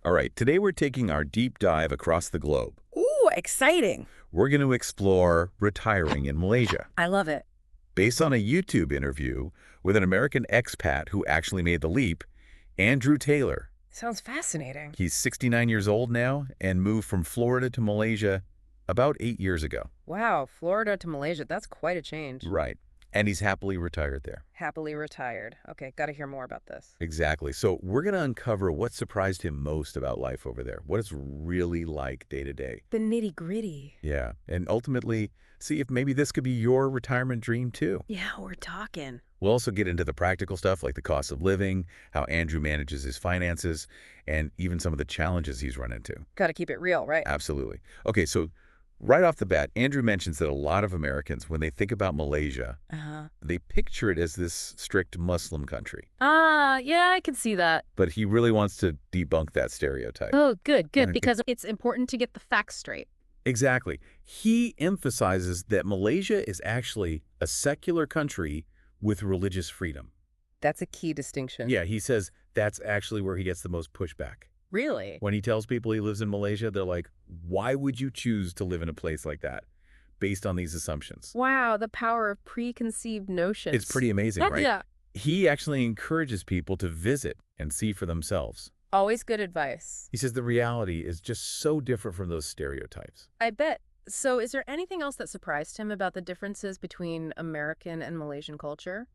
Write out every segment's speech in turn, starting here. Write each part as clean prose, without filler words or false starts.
All right, today we're taking our deep dive across the globe. Ooh, exciting. We're going to explore retiring in Malaysia, I love it. based on a YouTube interview with an American expat who actually made the leap, Andrew Taylor. Sounds fascinating. He's 69 years old now and moved from Florida to Malaysia about 8 years ago. Wow, Florida to Malaysia, that's quite a change. Right. And he's happily retired there. Happily retired. Okay, got to hear more about this. Exactly. So we're going to uncover what surprised him most about life over there, what it's really like day to day. The nitty gritty. Yeah. And ultimately, see if maybe this could be your retirement dream too. Yeah, we're talking. We'll also get into the practical stuff like the cost of living, how Andrew manages his finances, and even some of the challenges he's run into. Got to keep it real, right? Absolutely. Okay, so right off the bat, Andrew mentions that a lot of Americans, when they think about Malaysia, they picture it as this strict Muslim country. Yeah, I can see that. But he really wants to debunk that stereotype. Oh, good, And because it's important to get the facts straight. Exactly. He emphasizes that Malaysia is actually a secular country with religious freedom. That's a key distinction. Yeah, he says that's actually where he gets the most pushback. Really? When he tells people he lives in Malaysia, they're like, why would you choose to live in a place like that based on these assumptions? Wow, the power of preconceived notions. It's pretty amazing, right? Yeah. He actually encourages people to visit and see for themselves. Always good advice. He says the reality is just so different from those stereotypes. I bet. So is there anything else that surprised him about the differences between American and Malaysian culture?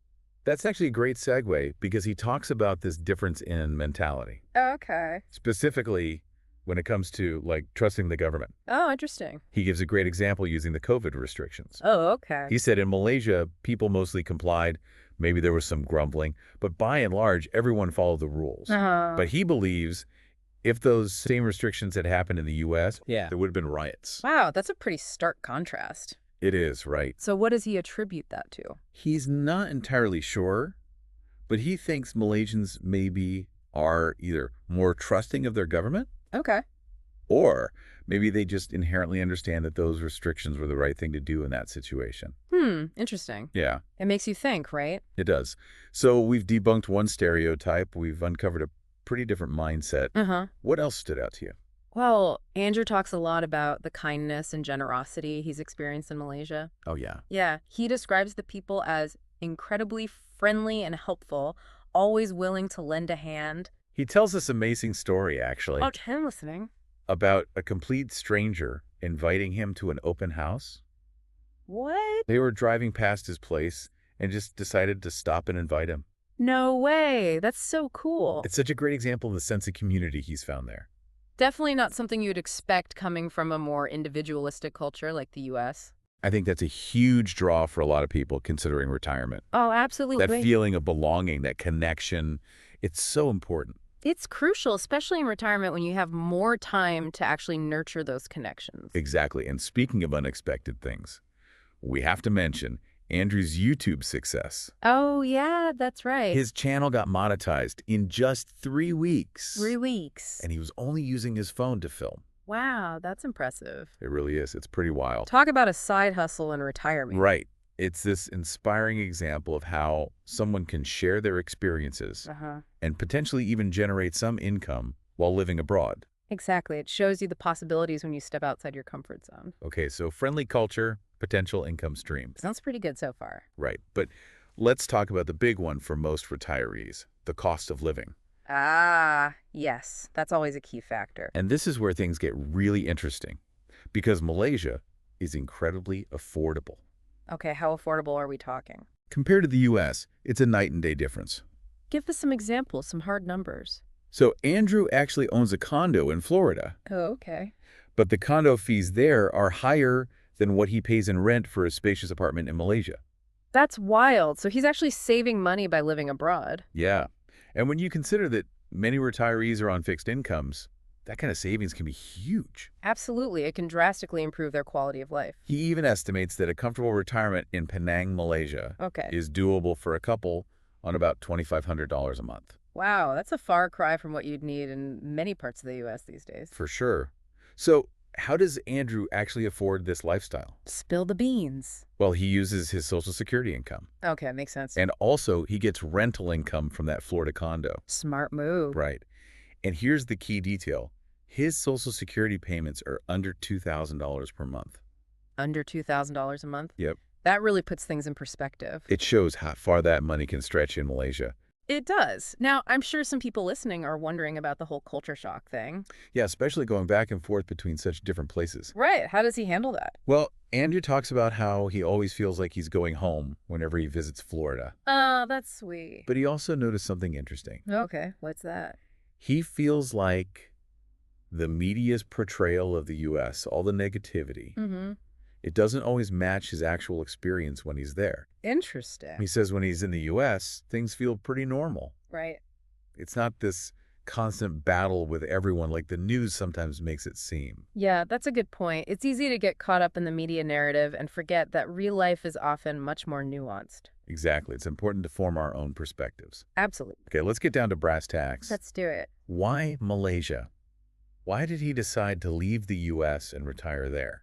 That's actually a great segue because he talks about this difference in mentality, Okay. specifically when it comes to like trusting the government. Oh, interesting. He gives a great example using the COVID restrictions. Oh, okay. He said in Malaysia, people mostly complied. Maybe there was some grumbling, but by and large, everyone followed the rules. But he believes if those same restrictions had happened in the U.S., there would have been riots. Wow, that's a pretty stark contrast. It is, right? So what does he attribute that to? He's not entirely sure, but he thinks Malaysians maybe are either more trusting of their government, Okay. or maybe they just inherently understand that those restrictions were the right thing to do in that situation. Interesting. Yeah, It makes you think, right? it does. So we've debunked one stereotype. We've uncovered a pretty different mindset. What else stood out to you? Well, Andrew talks a lot about the kindness and generosity he's experienced in Malaysia. Oh, yeah. Yeah, he describes the people as incredibly friendly and helpful, always willing to lend a hand. He tells this amazing story, actually, Oh, I'm listening. about a complete stranger inviting him to an open house. What? They were driving past his place and just decided to stop and invite him. No way. That's so cool. It's such a great example of the sense of community he's found there. Definitely not something you'd expect coming from a more individualistic culture like the U.S. I think that's a huge draw for a lot of people considering retirement. Oh, absolutely. That feeling of belonging, that connection, it's so important. It's crucial, especially in retirement when you have more time to actually nurture those connections. Exactly. And speaking of unexpected things, we have to mention Andrew's YouTube success. Oh, yeah, that's right. His channel got monetized in just 3 weeks. 3 weeks. And he was only using his phone to film. Wow, that's impressive. It really is. It's pretty wild. Talk about a side hustle in retirement. Right. It's this inspiring example of how someone can share their experiences and potentially even generate some income while living abroad. Exactly. It shows you the possibilities when you step outside your comfort zone. Okay, so friendly culture, potential income streams. Sounds pretty good so far. Right. But let's talk about the big one for most retirees, the cost of living. Ah, yes. That's always a key factor. And this is where things get really interesting because Malaysia is incredibly affordable. Okay, how affordable are we talking? Compared to the U.S., it's a night and day difference. Give us some examples, some hard numbers. So Andrew actually owns a condo in Florida, Oh, okay. but the condo fees there are higher than what he pays in rent for a spacious apartment in Malaysia. That's wild. So he's actually saving money by living abroad. Yeah. And when you consider that many retirees are on fixed incomes, that kind of savings can be huge. Absolutely. It can drastically improve their quality of life. He even estimates that a comfortable retirement in Penang, Malaysia, Okay. is doable for a couple on about $2,500 a month. Wow, that's a far cry from what you'd need in many parts of the U.S. these days. For sure. So how does Andrew actually afford this lifestyle? Spill the beans. Well, he uses his Social Security income. Okay, makes sense. And also, he gets rental income from that Florida condo. Smart move. Right. And here's the key detail. His Social Security payments are under $2,000 per month. Under $2,000 a month? Yep. That really puts things in perspective. It shows how far that money can stretch in Malaysia. It does. Now, I'm sure some people listening are wondering about the whole culture shock thing. Yeah, especially going back and forth between such different places. Right. How does he handle that? Well, Andrew talks about how he always feels like he's going home whenever he visits Florida. Oh, that's sweet. But he also noticed something interesting. Okay, what's that? He feels like the media's portrayal of the U.S., all the negativity, it doesn't always match his actual experience when he's there. Interesting. He says when he's in the U.S., things feel pretty normal. Right. It's not this constant battle with everyone like the news sometimes makes it seem. Yeah, that's a good point. It's easy to get caught up in the media narrative and forget that real life is often much more nuanced. Exactly. It's important to form our own perspectives. Absolutely. Okay, let's get down to brass tacks. Let's do it. Why Malaysia? Why did he decide to leave the U.S. and retire there?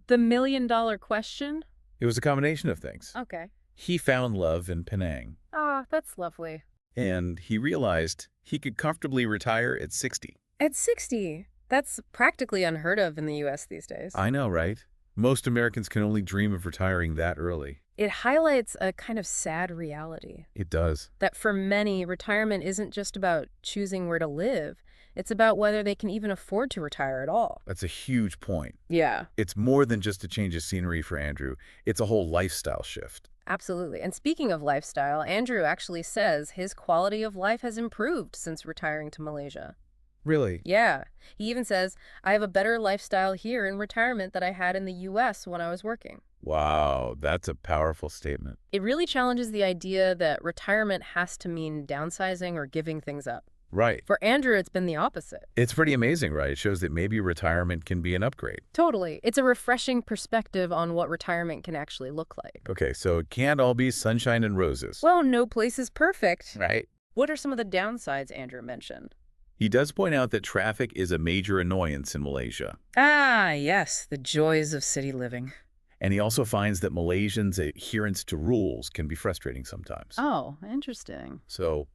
The million-dollar question? It was a combination of things. Okay. He found love in Penang, Ah, that's lovely. and he realized he could comfortably retire at 60. At 60? That's practically unheard of in the U.S. these days. I know, right? Most Americans can only dream of retiring that early. It highlights a kind of sad reality. It does. That for many, retirement isn't just about choosing where to live. It's about whether they can even afford to retire at all. That's a huge point. Yeah. It's more than just a change of scenery for Andrew. It's a whole lifestyle shift. Absolutely. And speaking of lifestyle, Andrew actually says his quality of life has improved since retiring to Malaysia. Really? Yeah. He even says, I have a better lifestyle here in retirement than I had in the U.S. when I was working. Wow, that's a powerful statement. It really challenges the idea that retirement has to mean downsizing or giving things up. Right. For Andrew, it's been the opposite. It's pretty amazing, right? It shows that maybe retirement can be an upgrade. Totally. It's a refreshing perspective on what retirement can actually look like. Okay, so it can't all be sunshine and roses. Well, no place is perfect. Right. What are some of the downsides Andrew mentioned? He does point out that traffic is a major annoyance in Malaysia. Ah, yes, the joys of city living. And he also finds that Malaysians' adherence to rules can be frustrating sometimes. Oh, interesting. So,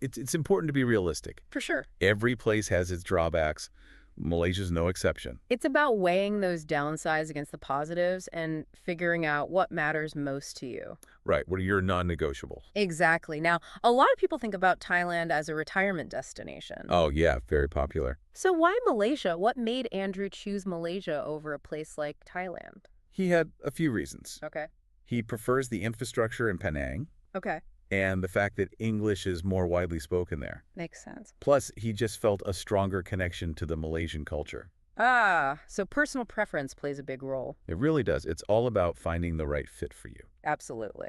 it's important to be realistic. For sure. Every place has its drawbacks. Malaysia's no exception. It's about weighing those downsides against the positives and figuring out what matters most to you. Right. What are your non-negotiables? Exactly. Now, a lot of people think about Thailand as a retirement destination. Oh, yeah. Very popular. So why Malaysia? What made Andrew choose Malaysia over a place like Thailand? He had a few reasons. Okay. He prefers the infrastructure in Penang Okay. and the fact that English is more widely spoken there. Makes sense. Plus, he just felt a stronger connection to the Malaysian culture. Ah, so personal preference plays a big role. It really does. It's all about finding the right fit for you. Absolutely.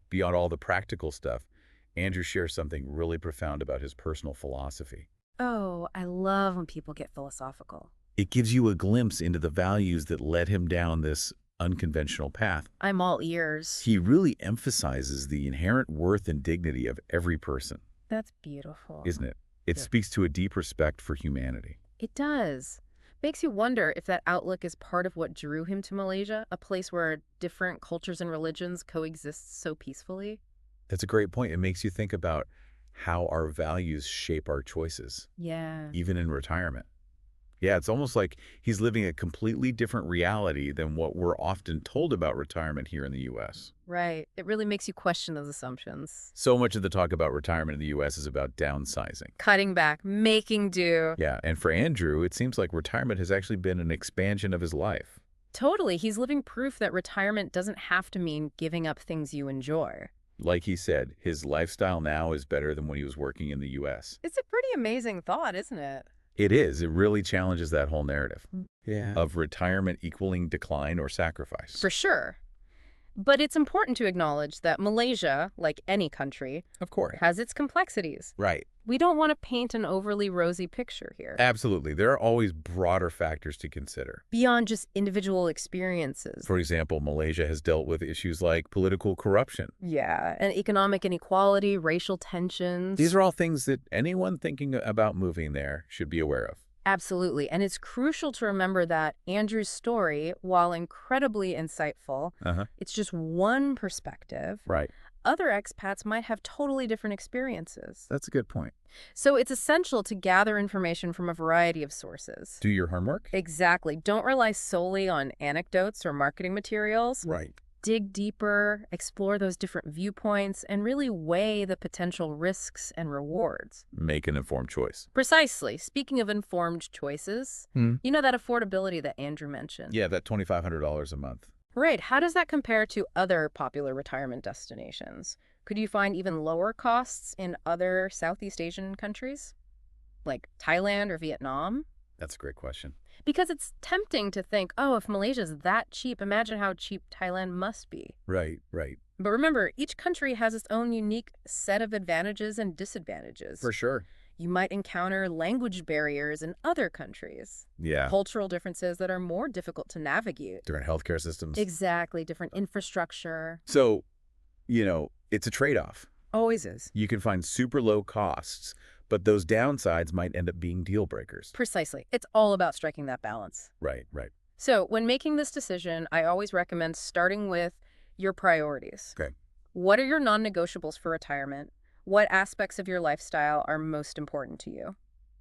Beyond all the practical stuff, Andrew shares something really profound about his personal philosophy. Oh, I love when people get philosophical. It gives you a glimpse into the values that led him down this unconventional path. I'm all ears. He really emphasizes the inherent worth and dignity of every person. That's beautiful. Isn't it? It speaks to a deep respect for humanity. It does. Makes you wonder if that outlook is part of what drew him to Malaysia, a place where different cultures and religions coexist so peacefully. That's a great point. It makes you think about how our values shape our choices. Yeah. Even in retirement. Yeah, it's almost like he's living a completely different reality than what we're often told about retirement here in the U.S. Right. It really makes you question those assumptions. So much of the talk about retirement in the U.S. is about downsizing. Cutting back, making do. Yeah, and for Andrew, it seems like retirement has actually been an expansion of his life. Totally. He's living proof that retirement doesn't have to mean giving up things you enjoy. Like he said, his lifestyle now is better than when he was working in the U.S. It's a pretty amazing thought, isn't it? It is. It really challenges that whole narrative Yeah. of retirement equaling decline or sacrifice. For sure. But it's important to acknowledge that Malaysia, like any country, Of course. has its complexities. Right. We don't want to paint an overly rosy picture here. Absolutely. There are always broader factors to consider. Beyond just individual experiences. For example, Malaysia has dealt with issues like political corruption. Yeah, and economic inequality, racial tensions. These are all things that anyone thinking about moving there should be aware of. Absolutely. And it's crucial to remember that Andrew's story, while incredibly insightful, it's just one perspective. Right. other expats might have totally different experiences. That's a good point. So it's essential to gather information from a variety of sources. Do your homework? Exactly. Don't rely solely on anecdotes or marketing materials. Right. Dig deeper, explore those different viewpoints, and really weigh the potential risks and rewards. Make an informed choice. Precisely. Speaking of informed choices, you know that affordability that Andrew mentioned? Yeah, that $2,500 a month. Right. How does that compare to other popular retirement destinations? Could you find even lower costs in other Southeast Asian countries, like Thailand or Vietnam? That's a great question. Because it's tempting to think, oh, if Malaysia's that cheap, imagine how cheap Thailand must be. Right, right. But remember, each country has its own unique set of advantages and disadvantages. For sure. You might encounter language barriers in other countries. Yeah. Cultural differences that are more difficult to navigate. Different healthcare systems. Exactly. Different infrastructure. So, it's a trade-off. Always is. You can find super low costs, but those downsides might end up being deal breakers. Precisely. It's all about striking that balance. Right, right. So when making this decision, I always recommend starting with your priorities. Okay. What are your non-negotiables for retirement? What aspects of your lifestyle are most important to you?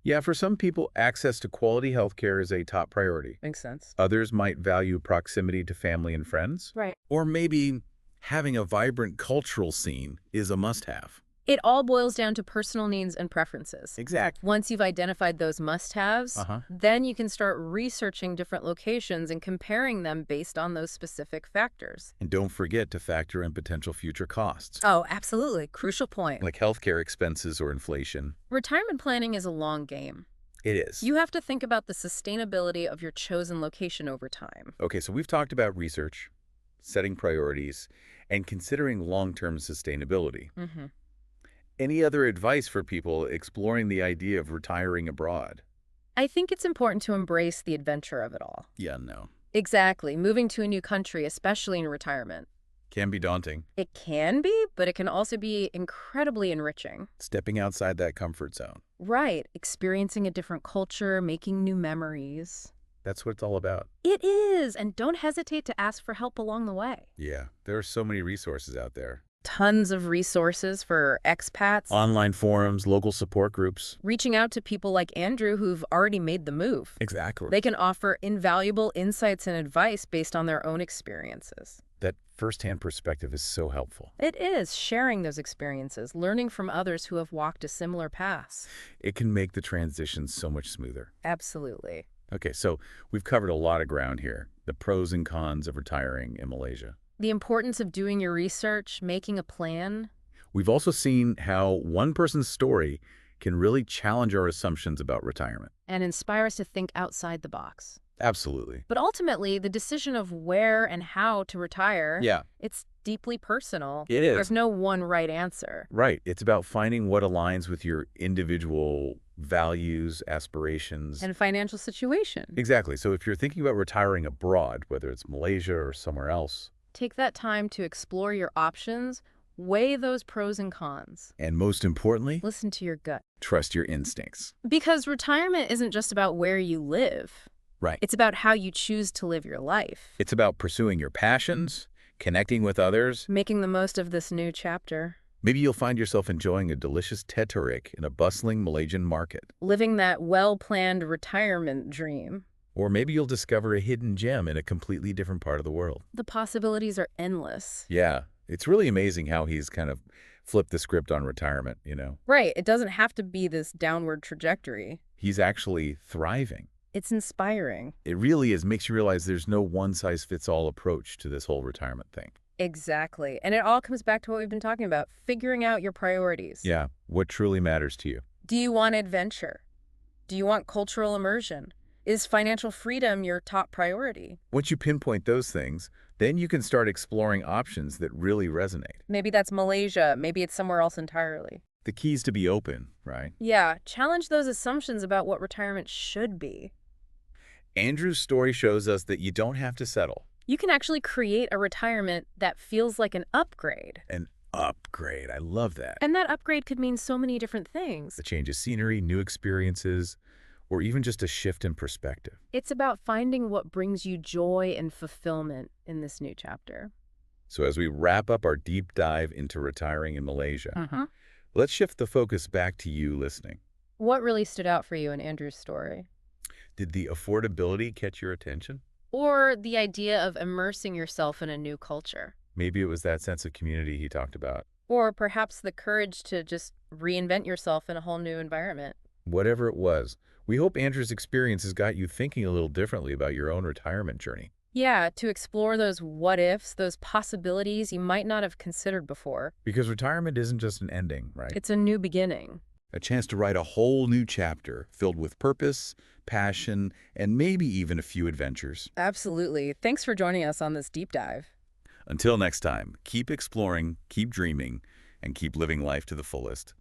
Yeah, for some people, access to quality healthcare is a top priority. Makes sense. Others might value proximity to family and friends. Right. Or maybe having a vibrant cultural scene is a must-have. It all boils down to personal needs and preferences. Exactly. Once you've identified those must-haves, then you can start researching different locations and comparing them based on those specific factors. And don't forget to factor in potential future costs. Oh, absolutely. Crucial point. Like healthcare expenses or inflation. Retirement planning is a long game. It is. You have to think about the sustainability of your chosen location over time. Okay, so we've talked about research, setting priorities, and considering long-term sustainability. Any other advice for people exploring the idea of retiring abroad? I think it's important to embrace the adventure of it all. Yeah, no. Exactly. Moving to a new country, especially in retirement. Can be daunting. It can be, but it can also be incredibly enriching. Stepping outside that comfort zone. Right. Experiencing a different culture, making new memories. That's what it's all about. It is. And don't hesitate to ask for help along the way. Yeah, there are so many resources out there. Tons of resources for expats. Online forums, local support groups. Reaching out to people like Andrew who've already made the move. Exactly. They can offer invaluable insights and advice based on their own experiences. That firsthand perspective is so helpful. It is. Sharing those experiences, learning from others who have walked a similar path. It can make the transition so much smoother. Absolutely. Okay, so we've covered a lot of ground here. The pros and cons of retiring in Malaysia. The importance of doing your research, making a plan. We've also seen how one person's story can really challenge our assumptions about retirement. And inspire us to think outside the box. Absolutely. But ultimately, the decision of where and how to retire, it's deeply personal. It is. There's no one right answer. Right. It's about finding what aligns with your individual values, aspirations. And financial situation. Exactly. So if you're thinking about retiring abroad, whether it's Malaysia or somewhere else, take that time to explore your options, weigh those pros and cons. And most importantly, listen to your gut. Trust your instincts. Because retirement isn't just about where you live. Right. It's about how you choose to live your life. It's about pursuing your passions, connecting with others. Making the most of this new chapter. Maybe you'll find yourself enjoying a delicious teh tarik in a bustling Malaysian market. Living that well-planned retirement dream. Or maybe you'll discover a hidden gem in a completely different part of the world. The possibilities are endless. Yeah, it's really amazing how he's kind of flipped the script on retirement, Right, it doesn't have to be this downward trajectory. He's actually thriving. It's inspiring. It really is. Makes you realize there's no one-size-fits-all approach to this whole retirement thing. Exactly. And it all comes back to what we've been talking about, figuring out your priorities. Yeah, what truly matters to you. Do you want adventure? Do you want cultural immersion? Is financial freedom your top priority? Once you pinpoint those things, then you can start exploring options that really resonate. Maybe that's Malaysia. Maybe it's somewhere else entirely. The key is to be open, right? Yeah, challenge those assumptions about what retirement should be. Andrew's story shows us that you don't have to settle. You can actually create a retirement that feels like an upgrade. An upgrade. I love that. And that upgrade could mean so many different things. A change of scenery, new experiences, or even just a shift in perspective. It's about finding what brings you joy and fulfillment in this new chapter. So as we wrap up our deep dive into retiring in Malaysia, Uh-huh. let's shift the focus back to you listening. What really stood out for you in Andrew's story? Did the affordability catch your attention? Or the idea of immersing yourself in a new culture? Maybe it was that sense of community he talked about. Or perhaps the courage to just reinvent yourself in a whole new environment? Whatever it was, we hope Andrew's experience has got you thinking a little differently about your own retirement journey. Yeah, to explore those what-ifs, those possibilities you might not have considered before. Because retirement isn't just an ending, right? It's a new beginning. A chance to write a whole new chapter filled with purpose, passion, and maybe even a few adventures. Absolutely. Thanks for joining us on this deep dive. Until next time, keep exploring, keep dreaming, and keep living life to the fullest.